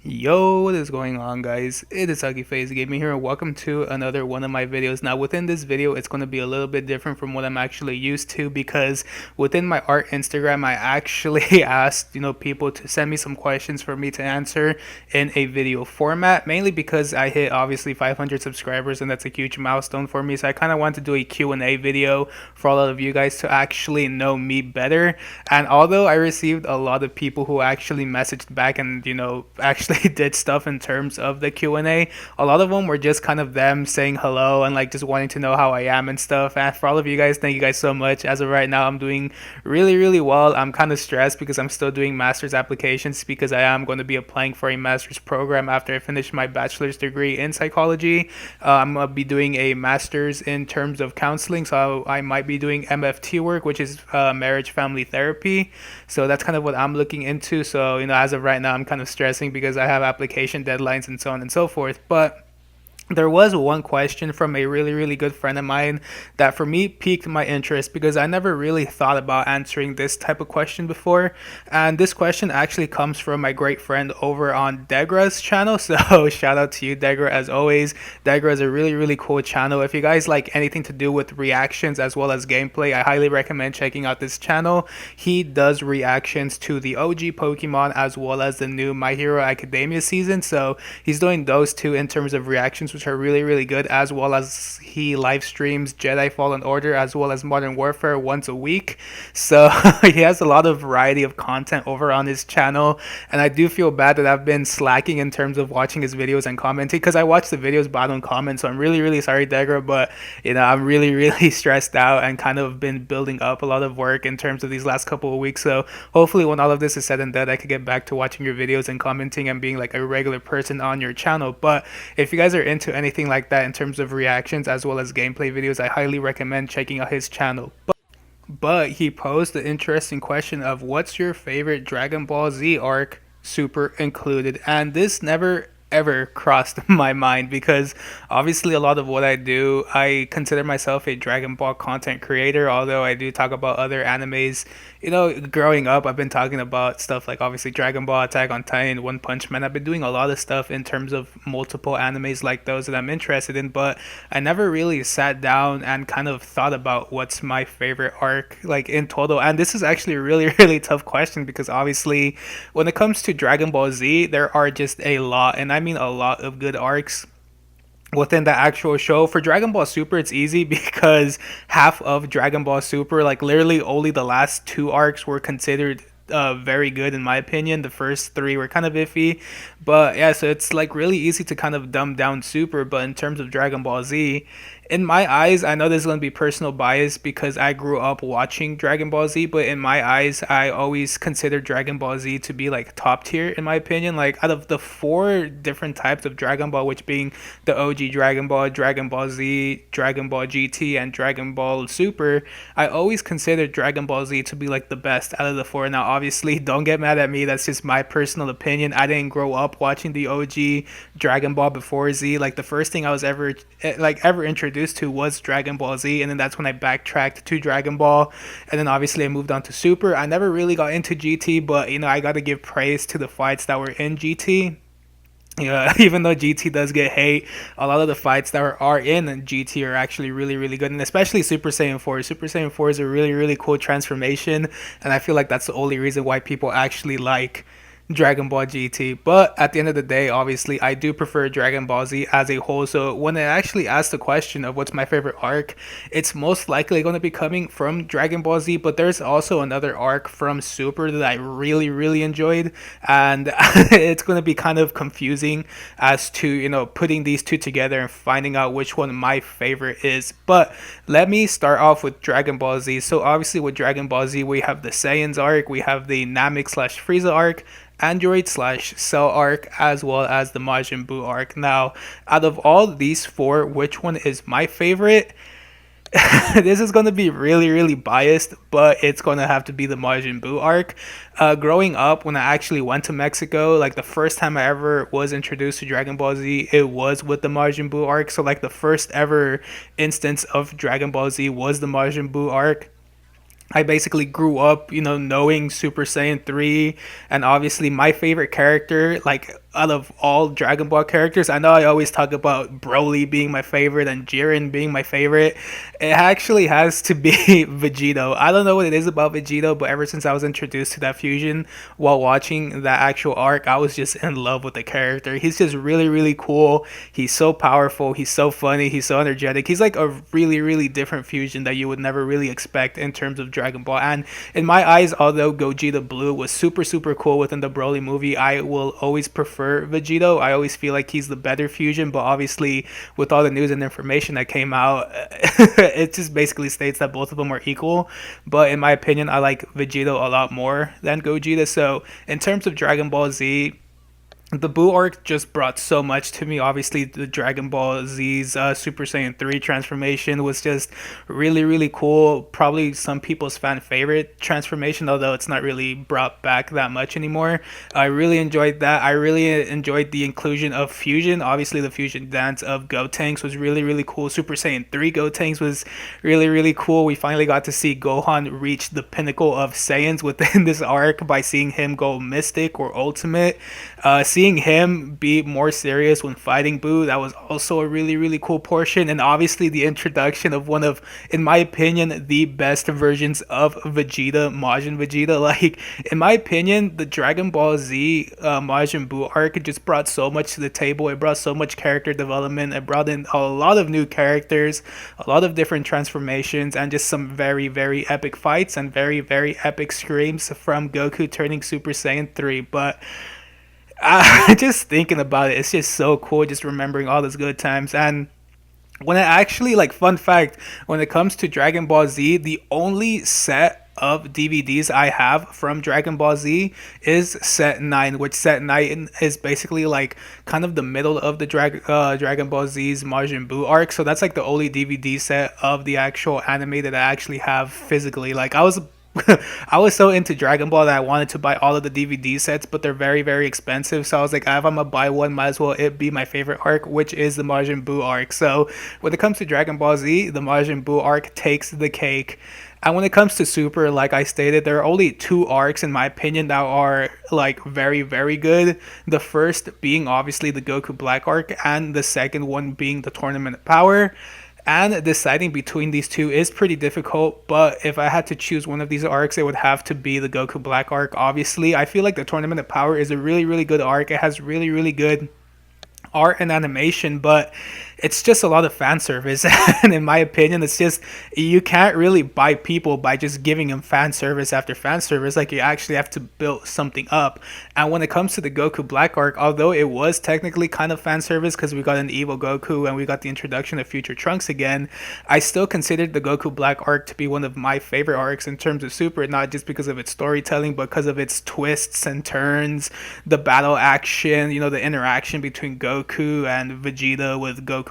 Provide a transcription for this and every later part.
Yo, what is going on, guys? It is Huggy Face Gaming here, and welcome to another one of my videos. Now, within this video, it's going to be a little bit different from what I'm actually used to because within my art Instagram, I actually asked, people to send me some questions for me to answer in a video format, mainly because I hit obviously 500 subscribers, and that's a huge milestone for me. So I kind of want to do a Q&A video for all of you guys to actually know me better. And although I received a lot of people who actually messaged back and, actually did stuff in terms of the Q&A. A lot of them were just kind of them saying hello and like just wanting to know how I am and stuff. And for all of you guys, thank you guys so much. As of right now, I'm doing really, really well. I'm kind of stressed because I'm still doing master's applications because I am going to be applying for a master's program after I finish my bachelor's degree in psychology. I'm going to be doing a master's in terms of counseling. So I might be doing MFT work, which is marriage family therapy. So that's kind of what I'm looking into. So, as of right now, I'm kind of stressing because I have application deadlines and so on and so forth. But there was one question from a really, really good friend of mine that for me piqued my interest because I never really thought about answering this type of question before. And this question actually comes from my great friend over on Degra's channel. So shout out to you, Degra, as always. Degra is a really, really cool channel. If you guys like anything to do with reactions as well as gameplay, I highly recommend checking out this channel. He does reactions to the OG Pokemon as well as the new My Hero Academia season. So he's doing those two in terms of reactions, which are really, really good, as well as he live streams Jedi Fallen Order as well as Modern Warfare once a week. So he has a lot of variety of content over on his channel, and I do feel bad that I've been slacking in terms of watching his videos and commenting because I watch the videos but I don't comment. So I'm really, really sorry, Degra, but I'm really, really stressed out and kind of been building up a lot of work in terms of these last couple of weeks. So hopefully when all of this is said and done, I could get back to watching your videos and commenting and being like a regular person on your channel. But if you guys are into anything like that in terms of reactions as well as gameplay videos, I highly recommend checking out his channel. But he posed the interesting question of what's your favorite Dragon Ball Z arc, Super included. And this never ever crossed my mind because obviously a lot of what I do, I consider myself a Dragon Ball content creator, although I do talk about other animes. Growing up, I've been talking about stuff like obviously Dragon Ball, Attack on Titan, One Punch Man. I've been doing a lot of stuff in terms of multiple animes like those that I'm interested in, but I never really sat down and kind of thought about what's my favorite arc like in total. And this is actually a really, really tough question because obviously when it comes to Dragon Ball Z, there are just a lot, and I mean a lot of good arcs within the actual show. For Dragon Ball Super, it's easy because half of Dragon Ball Super, like literally only the last two arcs were considered very good in my opinion. The first three were kind of iffy, but yeah, so it's like really easy to kind of dumb down Super. But in terms of Dragon Ball Z, in my eyes, I know there's going to be personal bias because I grew up watching Dragon Ball Z, but in my eyes, I always consider Dragon Ball Z to be like top tier in my opinion. Like out of the four different types of Dragon Ball, which being the OG Dragon Ball, Dragon Ball Z, Dragon Ball GT, and Dragon Ball Super, I always consider Dragon Ball Z to be like the best out of the four. Now, obviously, don't get mad at me. That's just my personal opinion. I didn't grow up watching the OG Dragon Ball before Z. Like the first thing I was ever introduced to was Dragon Ball Z, and then that's when I backtracked to Dragon Ball, and then obviously I moved on to Super. I never really got into GT, but I got to give praise to the fights that were in GT. Yeah, even though GT does get hate, a lot of the fights that are in GT are actually really, really good, and especially Super Saiyan 4. Super Saiyan 4 is a really, really cool transformation, and I feel like that's the only reason why people actually like Dragon Ball GT. But at the end of the day, obviously, I do prefer Dragon Ball Z as a whole. So when I actually ask the question of what's my favorite arc, it's most likely going to be coming from Dragon Ball Z. But there's also another arc from Super that I really, really enjoyed. And it's going to be kind of confusing as to, putting these two together and finding out which one my favorite is. But let me start off with Dragon Ball Z. So obviously with Dragon Ball Z, we have the Saiyans arc, we have the Namek slash Frieza arc, Android slash Cell arc, as well as the Majin Buu arc. Now, out of all these four, which one is my favorite? This is going to be really, really biased, but it's going to have to be the Majin Buu arc. Growing up, when I actually went to Mexico, like the first time I ever was introduced to Dragon Ball Z, it was with the Majin Buu arc. So, like, the first ever instance of Dragon Ball Z was the Majin Buu arc. I basically grew up, knowing Super Saiyan 3, and obviously my favorite character, like out of all Dragon Ball characters, I know I always talk about Broly being my favorite and Jiren being my favorite. It actually has to be Vegito. I don't know what it is about Vegito, but ever since I was introduced to that fusion while watching that actual arc, I was just in love with the character. He's just really, really cool. He's so powerful. He's so funny. He's so energetic. He's like a really, really different fusion that you would never really expect in terms of Dragon Ball. And in my eyes, although Gogeta Blue was super, super cool within the Broly movie, I will always prefer Vegito. I always feel like he's the better fusion, but obviously, with all the news and information that came out, it just basically states that both of them are equal. But in my opinion, I like Vegito a lot more than Gogeta. So, in terms of Dragon Ball Z, the Buu arc just brought so much to me. Obviously, the Dragon Ball Z's Super Saiyan 3 transformation was just really, really cool. Probably some people's fan favorite transformation, although it's not really brought back that much anymore. I really enjoyed that. I really enjoyed the inclusion of fusion. Obviously, the fusion dance of Gotenks was really, really cool. Super Saiyan 3 Gotenks was really, really cool. We finally got to see Gohan reach the pinnacle of Saiyans within this arc by seeing him go Mystic or Ultimate. Seeing him be more serious when fighting Buu, that was also a really, really cool portion. And obviously, the introduction of one of, in my opinion, the best versions of Vegeta, Majin Vegeta. Like, in my opinion, the Dragon Ball Z Majin Buu arc just brought so much to the table. It brought so much character development. It brought in a lot of new characters, a lot of different transformations, and just some very, very epic fights and very, very epic screams from Goku turning Super Saiyan 3. But just thinking about it, it's just so cool. Just remembering all those good times. And when it actually, like, fun fact, when it comes to Dragon Ball Z, the only set of DVDs I have from Dragon Ball Z is set 9, which set 9 is basically like kind of the middle of the Dragon Ball Z's Majin Buu arc. So that's like the only DVD set of the actual anime that I actually have physically. Like, I was so into Dragon Ball that I wanted to buy all of the DVD sets, but they're very, very expensive. So I was like, if I'm gonna buy one, might as well it be my favorite arc, which is the Majin Buu arc. So when it comes to Dragon Ball Z, the Majin Buu arc takes the cake. And when it comes to Super, like I stated, there are only two arcs, in my opinion, that are like very, very good. The first being obviously the Goku Black arc, and the second one being the Tournament of Power. And deciding between these two is pretty difficult, but if I had to choose one of these arcs, it would have to be the Goku Black arc, obviously. I feel like the Tournament of Power is a really, really good arc. It has really, really good art and animation, but it's just a lot of fan service. And in my opinion, it's just, you can't really buy people by just giving them fan service after fan service. Like, you actually have to build something up. And when it comes to the Goku Black arc, although it was technically kind of fan service because we got an evil Goku and we got the introduction of future Trunks again, I still considered the Goku Black arc to be one of my favorite arcs in terms of Super, not just because of its storytelling, but because of its twists and turns, the battle action, the interaction between Goku and Vegeta, with Goku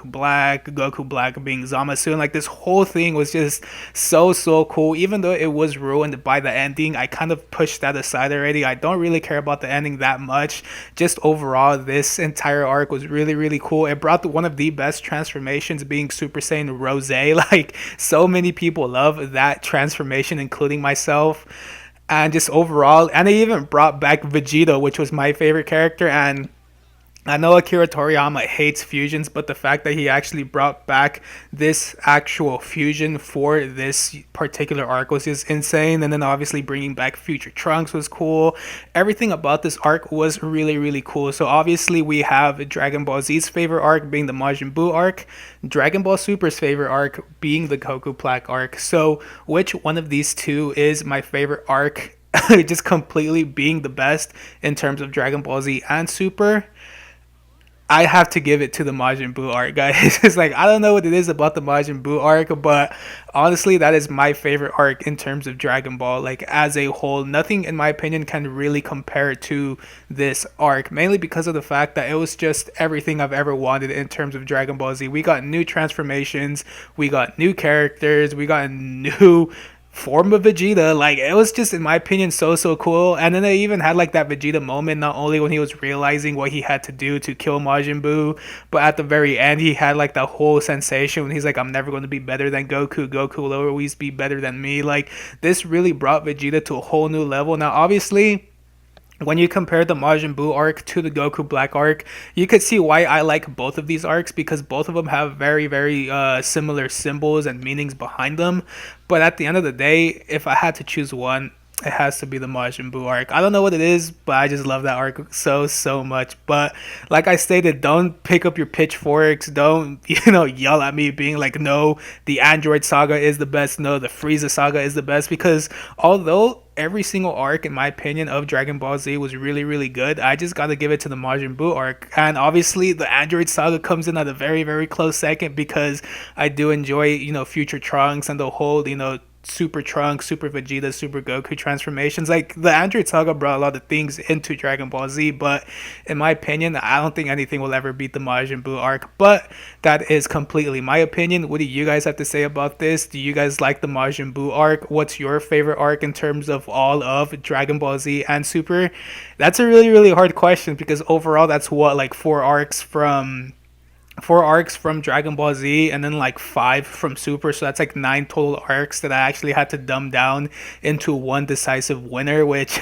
Black being Zamasu, and like this whole thing was just so, so cool. Even though it was ruined by the ending, I kind of pushed that aside already. I don't really care about the ending that much. Just overall, this entire arc was really, really cool. It brought one of the best transformations, being Super Saiyan Rose. Like, so many people love that transformation, including myself. And just overall, and they even brought back Vegeta, which was my favorite character. And I know Akira Toriyama hates fusions, but the fact that he actually brought back this actual fusion for this particular arc was just insane. And then obviously bringing back Future Trunks was cool. Everything about this arc was really, really cool. So obviously we have Dragon Ball Z's favorite arc being the Majin Buu arc, Dragon Ball Super's favorite arc being the Goku Black arc. So which one of these two is my favorite arc? Just completely being the best in terms of Dragon Ball Z and Super, I have to give it to the Majin Buu arc, guys. It's like, I don't know what it is about the Majin Buu arc, but honestly, that is my favorite arc in terms of Dragon Ball. Like, as a whole, nothing, in my opinion, can really compare to this arc, mainly because of the fact that it was just everything I've ever wanted in terms of Dragon Ball Z. We got new transformations, we got new characters, we got new form of Vegeta. Like, it was just, in my opinion, so cool. And then they even had like that Vegeta moment, not only when he was realizing what he had to do to kill Majin Buu, but at the very end he had like the whole sensation when he's like, I'm never going to be better than Goku. Goku will always be better than me. Like, this really brought Vegeta to a whole new level. Now obviously, when you compare the Majin Buu arc to the Goku Black arc, you could see why I like both of these arcs, because both of them have very similar symbols and meanings behind them. But at the end of the day, if I had to choose one, it has to be the Majin Buu arc. I don't know what it is, but I just love that arc so much. But like I stated, don't pick up your pitchforks. Don't yell at me being like, no, the Android Saga is the best. No, the Frieza Saga is the best. Because although every single arc, in my opinion, of Dragon Ball Z was really good, I just gotta give it to the Majin Buu arc. And obviously the Android Saga comes in at a very close second, because I do enjoy Future Trunks and the whole Super Trunks, Super Vegeta, Super Goku transformations. Like, the Android Saga brought a lot of things into Dragon Ball Z, but in my opinion, I don't think anything will ever beat the Majin Buu arc. But that is completely my opinion. What do you guys have to say about this? Do you guys like the Majin Buu arc? What's your favorite arc in terms of all of Dragon Ball Z and Super? That's a really hard question, because overall that's what, like, four arcs from Dragon Ball Z, and then like five from Super. So that's like nine total arcs that I actually had to dumb down into one decisive winner, which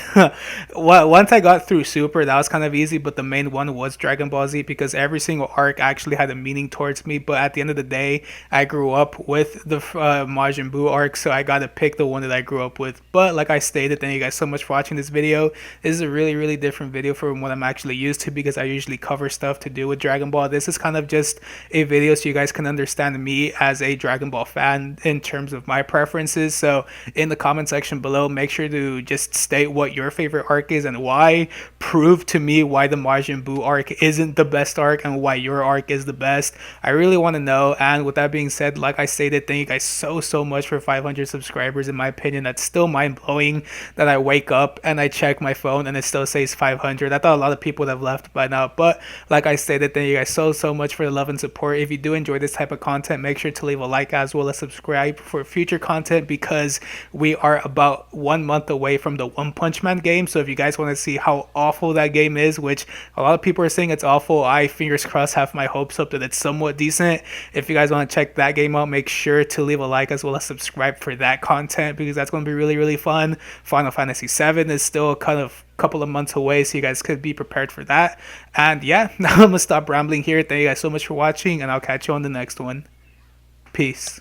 once I got through Super, that was kind of easy. But the main one was Dragon Ball Z, because every single arc actually had a meaning towards me. But at the end of the day, I grew up with the Majin Buu arc, so I got to pick the one that I grew up with. But like I stated, thank you guys so much for watching this video. This is a really different video from what I'm actually used to, because I usually cover stuff to do with Dragon Ball. This is kind of just a video so you guys can understand me as a Dragon Ball fan in terms of my preferences. So in the comment section below, make sure to just state what your favorite arc is and why. Prove to me why the Majin Buu arc isn't the best arc and why your arc is the best. I really want to know. And with that being said, like I stated, thank you guys so much for 500 subscribers. In my opinion, that's still mind-blowing that I wake up and I check my phone and it still says 500. I thought a lot of people would have left by now, but like I stated, thank you guys so much for the love and support. If you do enjoy this type of content, make sure to leave a like as well as subscribe for future content, because we are about 1 month away from the One Punch Man game. So if you guys want to see how awful that game is, which a lot of people are saying it's awful, I, fingers crossed, have my hopes up that it's somewhat decent. If you guys want to check that game out, make sure to leave a like as well as subscribe for that content, because that's going to be really fun. Final Fantasy VII is still kind of couple of months away, so you guys could be prepared for that. And yeah, now I'm gonna stop rambling here. Thank you guys so much for watching, and I'll catch you on the next one. Peace.